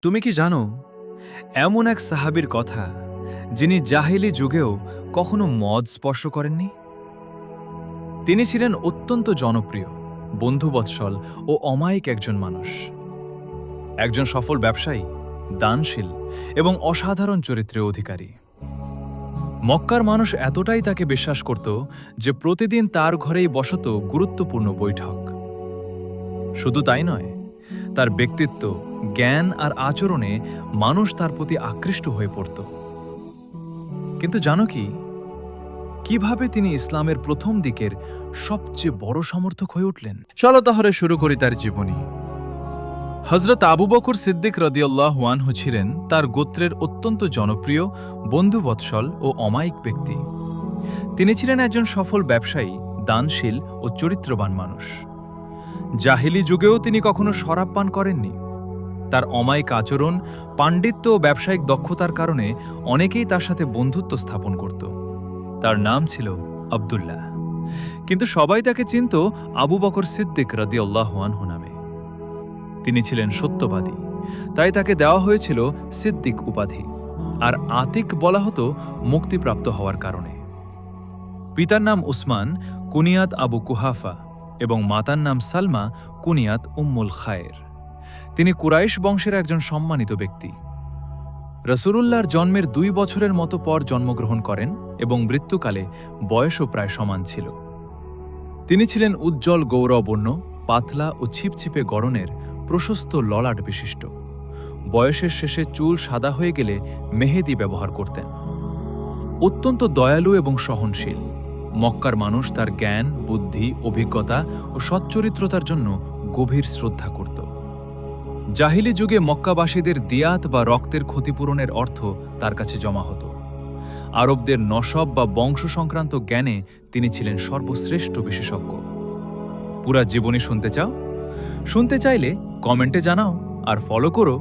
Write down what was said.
তুমি কি জানো এমন এক সাহাবীর কথা যিনি জাহিলি যুগেও কখনো মদ স্পর্শ করেননি? তিনি ছিলেন অত্যন্ত জনপ্রিয়, বন্ধুবৎসল ও অমায়িক একজন মানুষ, একজন সফল ব্যবসায়ী, দানশীল এবং অসাধারণ চরিত্রের অধিকারী। মক্কার মানুষ এতটাই তাকে বিশ্বাস করত যে প্রতিদিন তার ঘরেই বসত গুরুত্বপূর্ণ বৈঠক। শুধু তাই নয়, তার ব্যক্তিত্ব, জ্ঞান আর আচরণে মানুষ তার প্রতি আকৃষ্ট হয়ে পড়ত। কিন্তু জানো কি, কিভাবে তিনি ইসলামের প্রথম দিকের সবচেয়ে বড় সমর্থক হয়ে উঠলেন? চলো তাহলে শুরু করি তার জীবনী। হযরত আবু বকর সিদ্দিক রাদিয়াল্লাহু আনহু ছিলেন তার গোত্রের অত্যন্ত জনপ্রিয়, বন্ধুবৎসল ও অমায়িক ব্যক্তি। তিনি ছিলেন একজন সফল ব্যবসায়ী, দানশীল ও চরিত্রবান মানুষ। জাহিলি যুগেও তিনি কখনো শরাব পান করেননি। তার অমায়িক আচরণ, পাণ্ডিত্য ও ব্যবসায়িক দক্ষতার কারণে অনেকেই তার সাথে বন্ধুত্ব স্থাপন করত। তার নাম ছিল আব্দুল্লাহ, কিন্তু সবাই তাকে চিনত আবু বকর সিদ্দিক রাদিয়াল্লাহু আনহু নামে। তিনি ছিলেন সত্যবাদী, তাই তাকে দেওয়া হয়েছিল সিদ্দিক উপাধি, আর আতিক বলা হতো মুক্তিপ্রাপ্ত হওয়ার কারণে। পিতার নাম উসমান, কুনিয়াত আবু কুহাফা, এবং মাতার নাম সালমা, কুনিয়াত উম্মুল খায়ের। তিনি কুরাইশ বংশের একজন সম্মানিত ব্যক্তি। রাসূলুল্লাহর জন্মের 2 বছরের মতো পর জন্মগ্রহণ করেন এবং মৃত্যুকালে বয়সও প্রায় সমান ছিল। তিনি ছিলেন উজ্জ্বল গৌরবর্ণ, পাতলা ও ছিপছিপে গড়নের, প্রশস্ত ললাট বিশিষ্ট। বয়সের শেষে চুল সাদা হয়ে গেলে মেহেদি ব্যবহার করতেন। অত্যন্ত দয়ালু এবং সহনশীল, মক্কার মানুষ তার জ্ঞান, বুদ্ধি, অভিজ্ঞতা ও সচ্চরিত্রতার জন্য গভীর শ্রদ্ধা করত। জাহিলি যুগে মক্কাবাসীদের দিয়াত বা রক্তের ক্ষতিপূরণের অর্থ তার কাছে জমা হতো। আরবদের নসব বা বংশ সংক্রান্ত জ্ঞানে তিনি ছিলেন সর্বশ্রেষ্ঠ বিশেষজ্ঞ। পুরা জীবনী শুনতে চাও? শুনতে চাইলে কমেন্টে জানাও আর ফলো করো